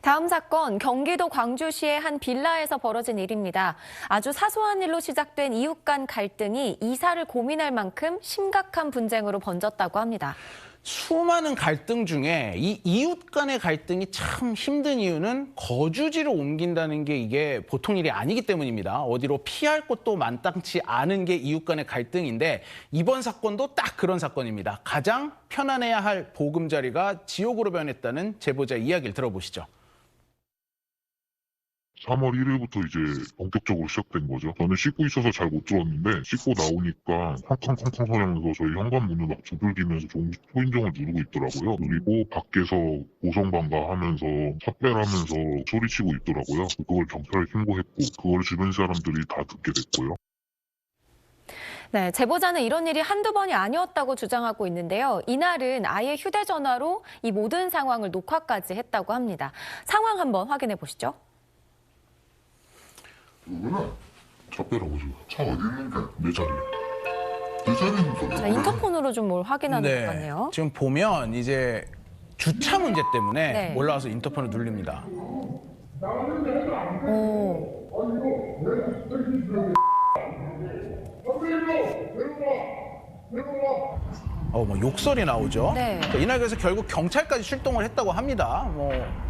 다음 사건, 경기도 광주시의 한 빌라에서 벌어진 일입니다. 아주 사소한 일로 시작된 이웃 간 갈등이 이사를 고민할 만큼 심각한 분쟁으로 번졌다고 합니다. 수많은 갈등 중에 이 이웃 간의 갈등이 참 힘든 이유는 거주지를 옮긴다는 게 이게 보통 일이 아니기 때문입니다. 어디로 피할 곳도 마땅치 않은 게 이웃 간의 갈등인데 이번 사건도 딱 그런 사건입니다. 가장 편안해야 할 보금자리가 지옥으로 변했다는 제보자 이야기를 들어보시죠. 3월 1일부터 이제 본격적으로 시작된 거죠. 저는 씻고 있어서 잘 못 들었는데 씻고 나오니까 쾅쾅쾅쾅 소리하면서 저희 현관문을 막 두들기면서 초인종을 누르고 있더라고요. 그리고 밖에서 고성방가하면서 삭발하면서 소리치고 있더라고요. 그걸 경찰에 신고했고 그걸 주변 사람들이 다 듣게 됐고요. 네, 제보자는 이런 일이 한두 번이 아니었다고 주장하고 있는데요. 이날은 아예 휴대전화로 이 모든 상황을 녹화까지 했다고 합니다. 상황 한번 확인해 보시죠. 누구나 차 빼라고 지금. 차 어디 있는데? 내 자리에. 내 자리에 있는 자, 인터폰으로 좀 뭘 확인하는 것 같네요. 지금 보면 이제 주차 문제 때문에 네. 올라와서 인터폰을 누릅니다. 오. 뭐 욕설이 나오죠. 네. 이날 그래서 결국 경찰까지 출동을 했다고 합니다.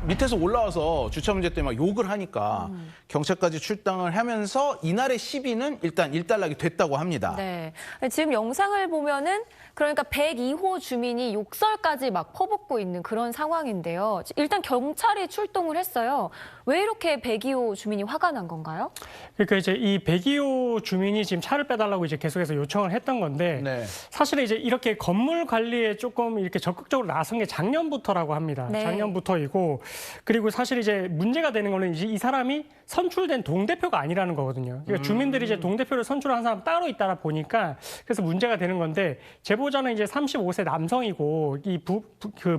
밑에서 올라와서 주차 문제 때문에 막 욕을 하니까 경찰까지 출동을 하면서 이날의 시비는 일단 일단락이 됐다고 합니다. 네. 지금 영상을 보면은 그러니까 102호 주민이 욕설까지 막 퍼붓고 있는 그런 상황인데요. 일단 경찰이 출동을 했어요. 왜 이렇게 102호 주민이 화가 난 건가요? 그러니까 이제 이 102호 주민이 지금 차를 빼달라고 이제 계속해서 요청을 했던 건데 네. 사실은 이제 이렇게 건물 관리에 조금 이렇게 적극적으로 나선 게 작년부터라고 합니다. 네. 작년부터이고 그리고 사실 이제 문제가 되는 거는 이제 이 사람이 선출된 동대표가 아니라는 거거든요. 그러니까 주민들이 이제 동대표를 선출한 사람 따로 있다 보니까 그래서 문제가 되는 건데 제보자는 이제 35세 남성이고 이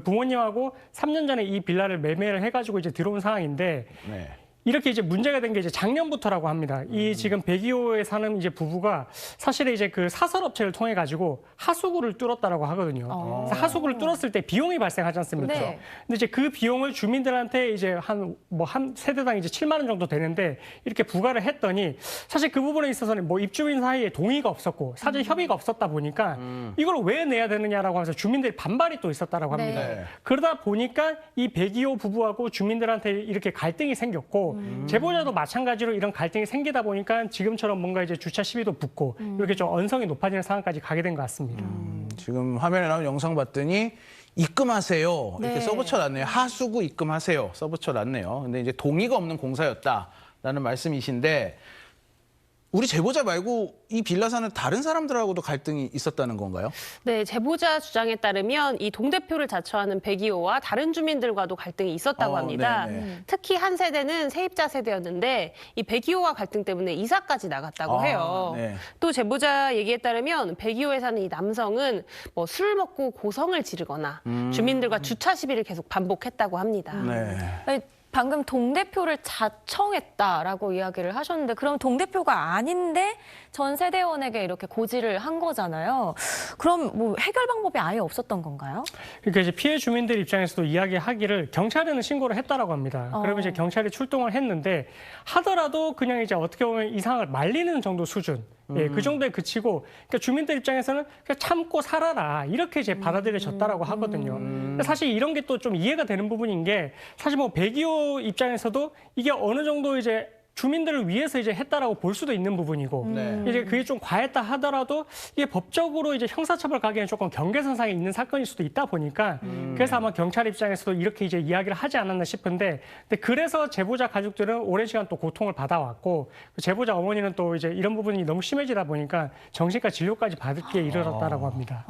부모님하고 3년 전에 이 빌라를 매매를 해가지고 이제 들어온 상황인데 네. 이렇게 이제 문제가 된 게 이제 작년부터라고 합니다. 이 지금 102호에 사는 이제 부부가 사실은 이제 그 사설업체를 통해 가지고 하수구를 뚫었다라고 하거든요. 그래서 하수구를 뚫었을 때 비용이 발생하지 않습니까? 네. 근데 이제 그 비용을 주민들한테 이제 한 세대당 이제 7만 원 정도 되는데 이렇게 부과를 했더니 사실 그 부분에 있어서는 뭐 입주민 사이에 동의가 없었고 사전 협의가 없었다 보니까 이걸 왜 내야 되느냐라고 하면서 주민들이 반발이 또 있었다라고 합니다. 네. 그러다 보니까 이 102호 부부하고 주민들한테 이렇게 갈등이 생겼고 제보자도 마찬가지로 이런 갈등이 생기다 보니까 지금처럼 뭔가 이제 주차 시비도 붙고 이렇게 좀 언성이 높아지는 상황까지 가게 된 것 같습니다. 지금 화면에 나온 영상 봤더니 입금하세요. 이렇게 네. 써붙여놨네요. 하수구 입금하세요. 써붙여놨네요. 근데 이제 동의가 없는 공사였다라는 말씀이신데 우리 제보자 말고 이 빌라 사는 다른 사람들하고도 갈등이 있었다는 건가요? 네, 제보자 주장에 따르면 이 동대표를 자처하는 102호와 다른 주민들과도 갈등이 있었다고 합니다. 네네. 특히 한 세대는 세입자 세대였는데 이 102호와 갈등 때문에 이사까지 나갔다고 해요. 네. 또 제보자 얘기에 따르면 102호에 사는 이 남성은 뭐 술을 먹고 고성을 지르거나 주민들과 주차 시비를 계속 반복했다고 합니다. 네. 아니, 방금 동대표를 자청했다라고 이야기를 하셨는데 그럼 동대표가 아닌데 전 세대원에게 이렇게 고지를 한 거잖아요. 그럼 뭐 해결 방법이 아예 없었던 건가요? 그러니까 이제 피해 주민들 입장에서도 이야기하기를 경찰에는 신고를 했다라고 합니다. 그러면 이제 경찰이 출동을 했는데 하더라도 그냥 이제 어떻게 보면 이 상황을 말리는 정도 수준. 예, 그 정도에 그치고 그러니까 주민들 입장에서는 그냥 참고 살아라 이렇게 이제 받아들여졌다라고 하거든요. 근데 사실 이런 게 또 좀 이해가 되는 부분인 게 사실 뭐 102호 입장에서도 이게 어느 정도 이제 주민들을 위해서 이제 했다라고 볼 수도 있는 부분이고 네. 이제 그게 좀 과했다 하더라도 이게 법적으로 이제 형사처벌 가기에는 조금 경계선상에 있는 사건일 수도 있다 보니까 그래서 아마 경찰 입장에서도 이렇게 이제 이야기를 하지 않았나 싶은데 근데 그래서 제보자 가족들은 오랜 시간 또 고통을 받아왔고 제보자 어머니는 또 이제 이런 부분이 너무 심해지다 보니까 정신과 진료까지 받을 게 이르렀다라고 합니다.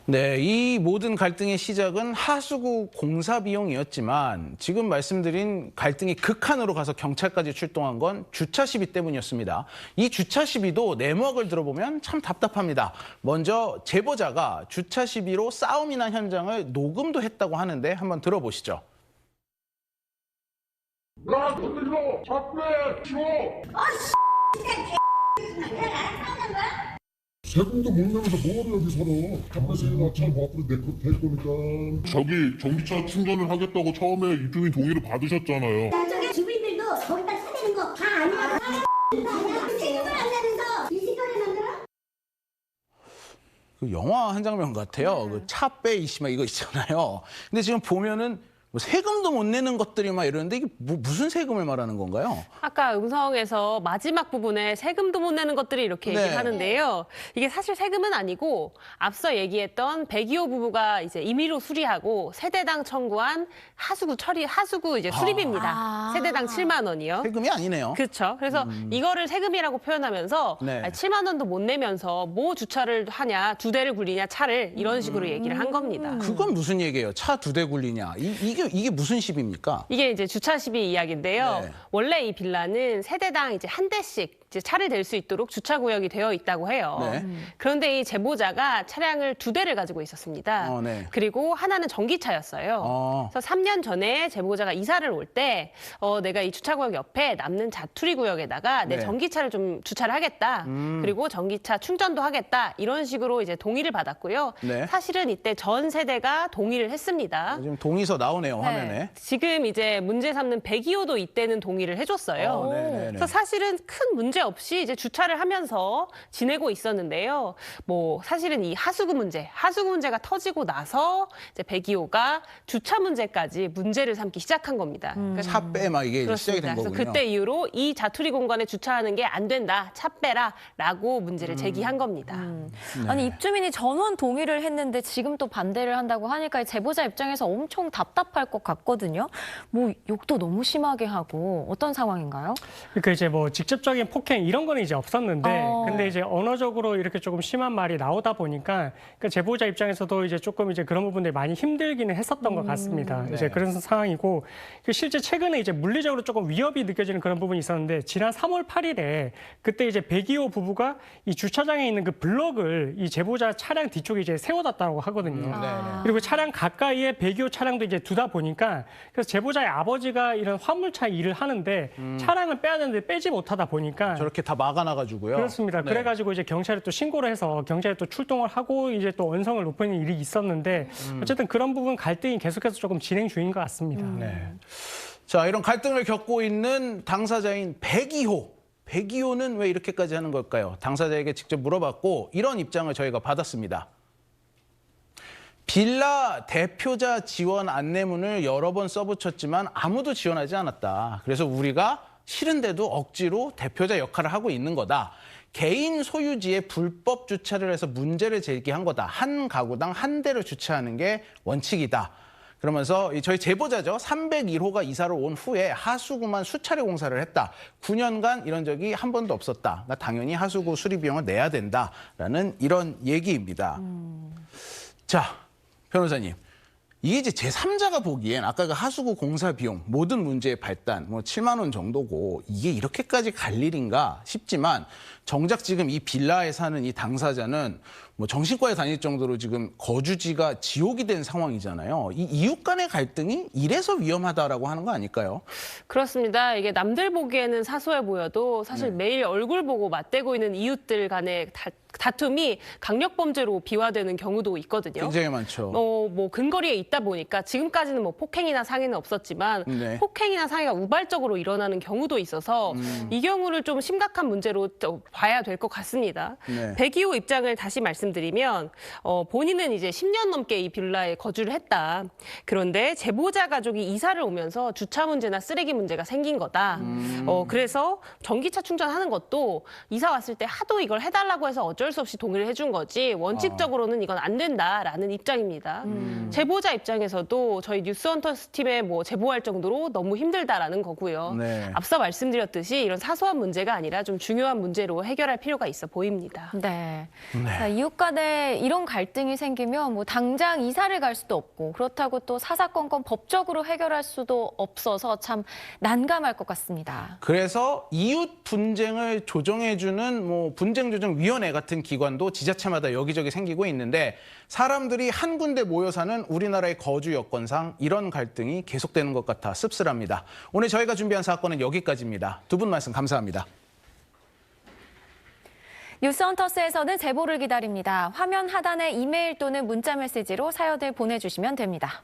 네, 이 모든 갈등의 시작은 하수구 공사 비용이었지만 지금 말씀드린 갈등이 극한으로 가서 경찰까지 출동한 건 주차 시비 때문이었습니다. 이 주차 시비도 내막을 들어보면 참 답답합니다. 먼저 제보자가 주차 시비로 싸움이 난 현장을 녹음도 했다고 하는데 한번 들어보시죠. 야, 건들고 자꾸 해! 치워! 세금도 못 내면서 뭐하러 여기 살아? 담배세나 차 앞으로 될 거니까. 자기 전기차 충전을 하겠다고 처음에 입주민 동의를 받으셨잖아요. 저쪽에 주민들도 거기다 사대는 거 다 아니야. 세금을 안 내면서 이 시간에 만들어? 그 영화 한 장면 같아요. 그 차 빼 이씨마 이거 있잖아요. 근데 지금 보면은 뭐 세금도 못 내는 것들이 막 이러는데 이게 무슨 세금을 말하는 건가요? 아까 음성에서 마지막 부분에 세금도 못 내는 것들이 이렇게 네. 얘기를 하는데요. 이게 사실 세금은 아니고 앞서 얘기했던 백이호 부부가 이제 임의로 수리하고 세대당 청구한 하수구 이제 수리비입니다. 세대당 7만 원이요. 세금이 아니네요. 그렇죠. 그래서 이거를 세금이라고 표현하면서 네. 7만 원도 못 내면서 뭐 주차를 하냐, 2대를 굴리냐, 차를 이런 식으로 얘기를 한 겁니다. 그건 무슨 얘기예요? 차 2대 굴리냐? 이게 무슨 시비입니까? 이게 이제 주차 시비 이야기인데요. 네. 원래 이 빌라는 세대당 이제 한 대씩 이제 차를 댈 수 있도록 주차 구역이 되어 있다고 해요. 네. 그런데 이 제보자가 차량을 2대를 가지고 있었습니다. 네. 그리고 하나는 전기차였어요. 그래서 3년 전에 제보자가 이사를 올 때 내가 이 주차 구역 옆에 남는 자투리 구역에다가 내 네. 전기차를 좀 주차를 하겠다. 그리고 전기차 충전도 하겠다. 이런 식으로 이제 동의를 받았고요. 네. 사실은 이때 전 세대가 동의를 했습니다. 지금 동의서 나오네요, 화면에. 지금 이제 문제 삼는 백이호도 이때는 동의를 해줬어요. 네네네. 그래서 사실은 큰 문제 없이 이제 주차를 하면서 지내고 있었는데요. 뭐 사실은 이 하수구 문제가 터지고 나서 이제 백이호가 주차 문제까지 문제를 삼기 시작한 겁니다. 그러니까 차 빼 막 이게 이제 시작이 그렇습니다. 된 그래서 거군요. 그때 이후로 이 자투리 공간에 주차하는 게 안 된다, 차 빼라라고 문제를 제기한 겁니다. 아니 입주민이 전원 동의를 했는데 지금 또 반대를 한다고 하니까 제보자 입장에서 엄청 답답할 것 같거든요. 뭐 욕도 너무 심하게 하고 어떤 상황인가요? 그러니까 이제 뭐 직접적인 폭행 이런 거는 이제 없었는데, 근데 이제 언어적으로 이렇게 조금 심한 말이 나오다 보니까 그러니까 제보자 입장에서도 이제 조금 이제 그런 부분들이 많이 힘들기는 했었던 것 같습니다. 이제 그런 상황이고, 실제 최근에 이제 물리적으로 조금 위협이 느껴지는 그런 부분이 있었는데, 지난 3월 8일에 그때 이제 백이호 부부가 이 주차장에 있는 그 블럭을 이 제보자 차량 뒤쪽에 이제 세워놨다고 하거든요. 그리고 차량 가까이에 백이호 차량도 이제 두다 보니까, 그래서 제보자의 아버지가 이런 화물차 일을 하는데 차량을 빼야 되는데 빼지 못하다 보니까 저렇게 다 막아놔가지고요. 그렇습니다. 네. 그래가지고 이제 경찰에 또 신고를 해서 경찰이 또 출동을 하고 이제 또 언성을 높이는 일이 있었는데, 어쨌든 그런 부분 갈등이 계속해서 조금 진행 중인 것 같습니다. 네. 자, 이런 갈등을 겪고 있는 당사자인 백이호. 백이호는 왜 이렇게까지 하는 걸까요? 당사자에게 직접 물어봤고 이런 입장을 저희가 받았습니다. 빌라 대표자 지원 안내문을 여러 번 써붙였지만 아무도 지원하지 않았다. 그래서 우리가 싫은데도 억지로 대표자 역할을 하고 있는 거다. 개인 소유지에 불법 주차를 해서 문제를 제기한 거다. 한 가구당 한 대를 주차하는 게 원칙이다. 그러면서 저희 제보자죠. 301호가 이사를 온 후에 하수구만 수차례 공사를 했다. 9년간 이런 적이 한 번도 없었다. 그러니까 당연히 하수구 수리 비용을 내야 된다라는 이런 얘기입니다. 자, 변호사님. 이게 이제 제3자가 보기엔 아까 그 하수구 공사 비용, 모든 문제의 발단, 뭐 7만 원 정도고 이게 이렇게까지 갈 일인가 싶지만 정작 지금 이 빌라에 사는 이 당사자는 뭐 정신과에 다닐 정도로 지금 거주지가 지옥이 된 상황이잖아요. 이 이웃 간의 갈등이 이래서 위험하다라고 하는 거 아닐까요? 그렇습니다. 이게 남들 보기에는 사소해 보여도 사실 매일 얼굴 보고 맞대고 있는 이웃들 간의 다툼이 강력범죄로 비화되는 경우도 있거든요. 굉장히 많죠. 뭐 근거리에 있다 보니까 지금까지는 뭐 폭행이나 상해는 없었지만 네. 폭행이나 상해가 우발적으로 일어나는 경우도 있어서 이 경우를 좀 심각한 문제로 또 봐야 될 것 같습니다. 네. 백이호 입장을 다시 말씀드리면 본인은 이제 10년 넘게 이 빌라에 거주를 했다. 그런데 제보자 가족이 이사를 오면서 주차 문제나 쓰레기 문제가 생긴 거다. 그래서 전기차 충전하는 것도 이사 왔을 때 하도 이걸 해달라고 해서 어쩔 수 없이 동의를 해준 거지 원칙적으로는 이건 안 된다라는 입장입니다. 제보자 입장에서도 저희 뉴스헌터스 팀에 뭐 제보할 정도로 너무 힘들다라는 거고요. 네. 앞서 말씀드렸듯이 이런 사소한 문제가 아니라 좀 중요한 문제로 해결할 필요가 있어 보입니다. 네. 자, 이웃 간에 이런 갈등이 생기면 뭐 당장 이사를 갈 수도 없고 그렇다고 또 사사건건 법적으로 해결할 수도 없어서 참 난감할 것 같습니다. 그래서 이웃 분쟁을 조정해주는 뭐 분쟁조정위원회 같은 기관도 지자체마다 여기저기 생기고 있는데 사람들이 한 군데 모여 사는 우리나라의 거주 여건상 이런 갈등이 계속되는 것 같아 씁쓸합니다. 오늘 저희가 준비한 사건은 여기까지입니다. 두 분 말씀 감사합니다. 뉴스헌터스에서는 제보를 기다립니다. 화면 하단에 이메일 또는 문자 메시지로 사연을 보내주시면 됩니다.